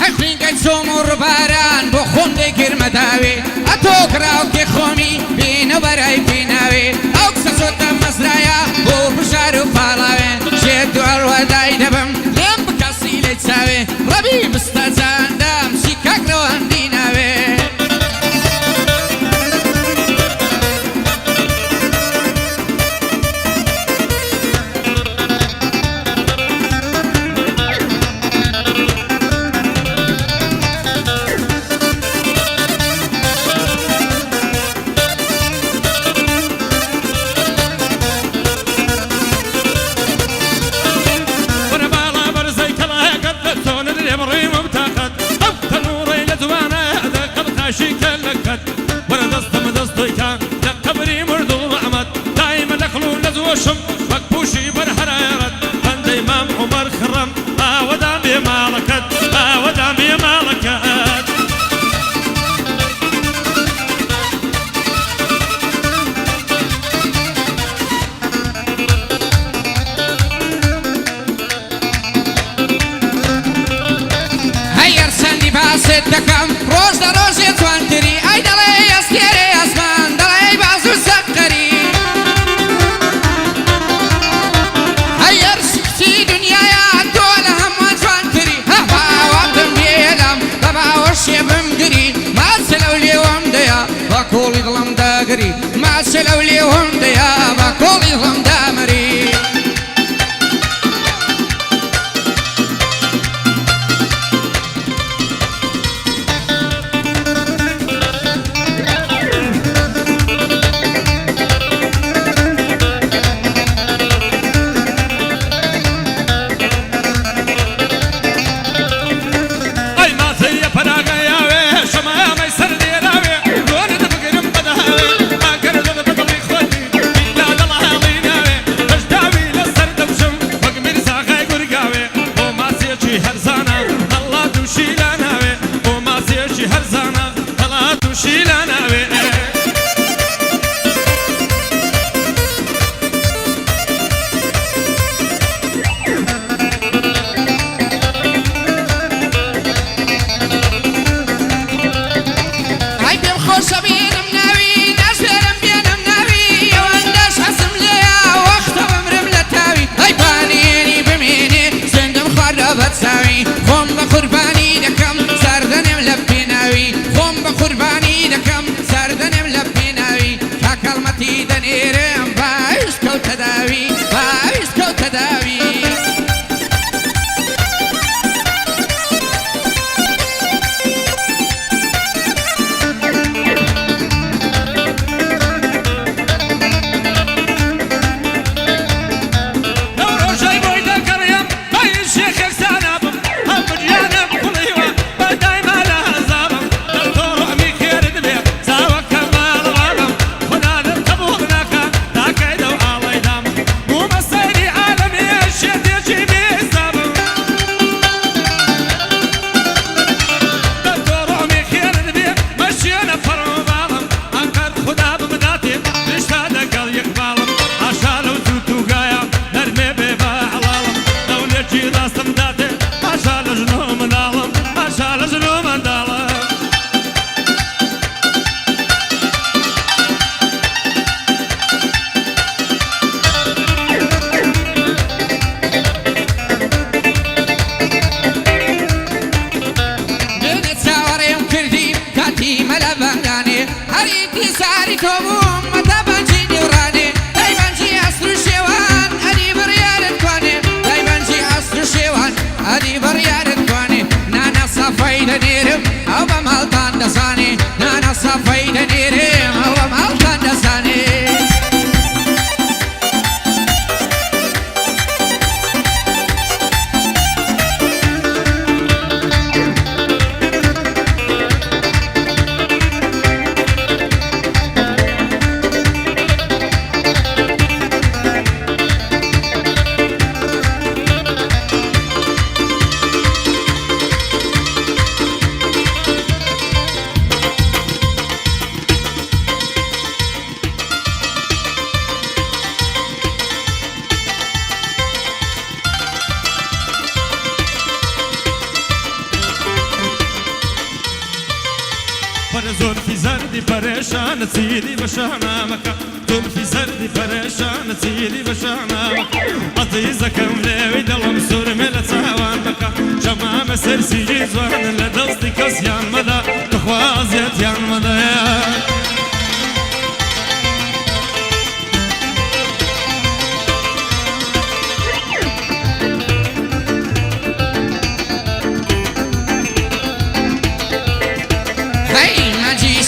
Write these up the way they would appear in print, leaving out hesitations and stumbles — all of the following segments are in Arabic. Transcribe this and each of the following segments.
حەقی گەچۆم و ڕووباران بۆ خۆم دەیگرمە داوێ ئەتۆ کراوکێ خۆمی بینە بەرای بیناوێ ئەو قسە زۆتە مەزرایە بۆ بژار و پاڵاوێ شێت دووەڕوەدای دەبم لێم بکەسی لێ چاوێ ڕەبی مستەجاندام سی کاکرەوەندی ناوێ وشم مكبوشي برحرارت بند امام عمر خرم ودام بمالكت ودام بمالكت هەی ئەرسەندی باست دەکەم ڕۆژ لە ڕۆژێ جوانتری ئەی دەڵێ ئەستێرێ ئەسمان دەڵێ باز و سەقەری باكولي ظلم داقري ما سلو ليهم ديا باكولي ظلم دامري اي ما سيا فراغا يا شما ما يسر ديراوي خۆم بە قوربانی دەکەم ساردەنێم لە پێناوی خۆم بە قوربانی دەکەم ساردەنێم لە پێناوی کاکەڵمەتی دەنێرم باویش کەوتە داوی باویش کەوتە داوی هەریتی ساری تۆ بووم مەتە بەنجی دیوڕانێ دای بەنجی ئەسر و شێوان ئەدی بڕیارت توانێ دای بەنجی ئەسر و شێوان ئەدی بڕیارت توانێ نانە سەفەی دەنێرم ئەو بە ماڵتان دەزانێ نانە سەفەی دەنێرم ئەو بە ماڵتان دەزانێ زلفی زردی پریشان سیدی بشانامك زلفی زردی پریشان سیدی بشانامك عزیزکم لیوی دلم سرمه لساوان بك شمام سرسیجی زوان لدستی کسیان مدا تخوازیتیان مدا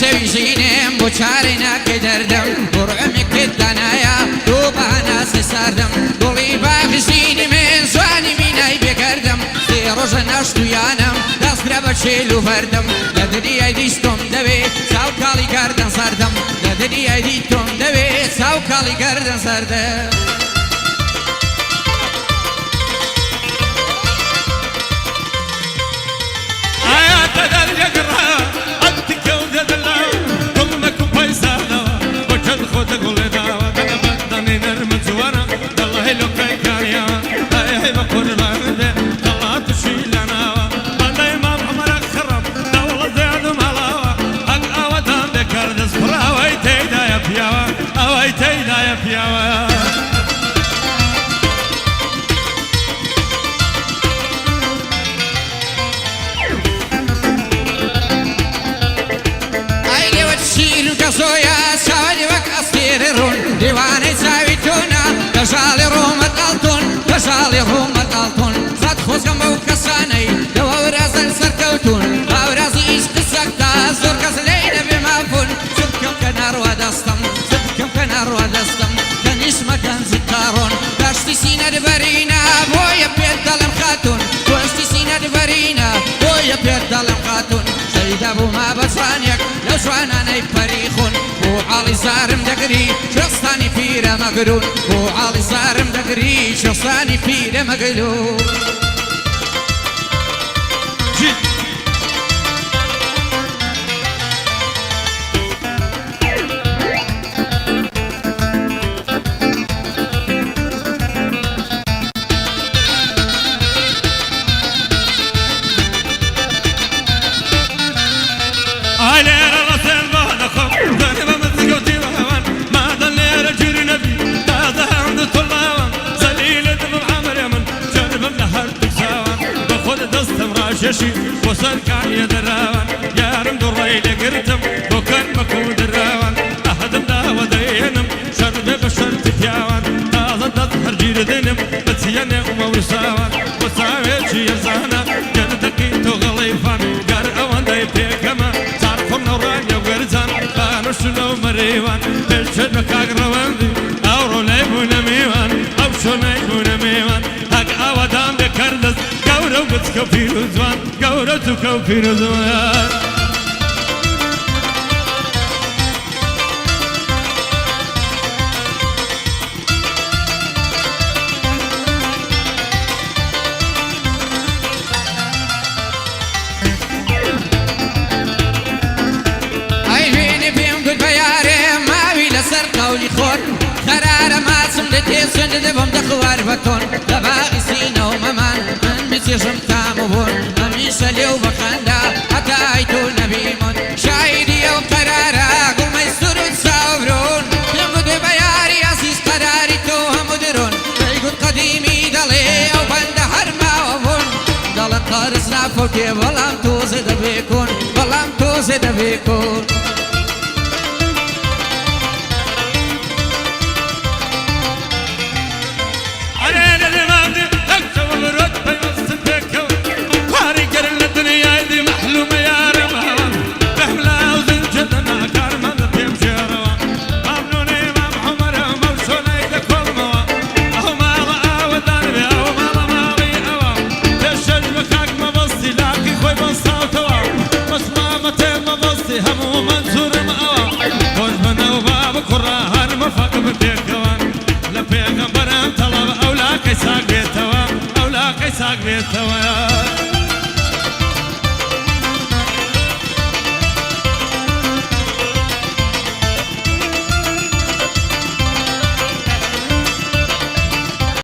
سويجينم بوشارنا كدردم برعمك الدنايا دوبانا سردم قولي باخشيني من زواني ميناي بكردم في روجنا شتويانم داس قرابة شيلو فردم لدني ايدي ستوم دوي ساو كالي كردن سردم لدني ايدي توم دوي ساو كالي كردن سردم آيات درجة قرها خود گل داوا دل بدنی نرم جوانا دلای لوکای کاریا ای بقربان ده دلات شیلنا بندای مام عمر خرب دولت زیادم علاوه حق آوادم بکر دست فراوی تیدا یا پیاوا اوی تیدا یا پیاوا ديواني ساويتونا كشالي روما قلتون كشالي روما قلتون خد خوزكم بو كساني دو ورازن سركوتون ورازي ايش قصكتا زور كسلينا بمافون سبكم كنار ودستم سبكم كنار ودستم كنش مكان زكارون داشتي سينا دبرينا بويا بيت دلم خاتون داشتي سينا دبرينا بويا بيت دلم خاتون شيد ابو ما بسانيك لو شوانا ناي فريخون وعلي زارم دقري شخصاني فيرا مقلون وعلي زارم دقري شخصاني فيرا مقلون ششي وصل كاية دراوان يارم دري لقرتم وكان مكو دراوان أهدم داوى دينم شرب بشر تتياوان تازن تظهر جيردنم بتسياني ومورساوان وساوي شي يزانا جندكي تغليفان قار اوان داي بيكما صارفم نوران يورزان بانو شنو مريوان بلشد مكاق رواندي اورو ليبون ميوان او شو ليبون ميوان هاك اوادام بكردس قورو بتسكو فيروزوان قورو تسكو فيروزوان قولي خور قرار ما سمدتي سند بم دخوار بطون لباقي سينا وممان من بسيشم تامبون هميشه ليو بخندا حتى ايتو نبيمون شايدي وقرارا قل ما يسرون ساورون يمقود بياري عزيز قراري تو همدرون يقود قديمي دالي او بند هرما وفون دالت قارس نافوكي والام توزد بيكون والام توزد بيكون ساق بيتوا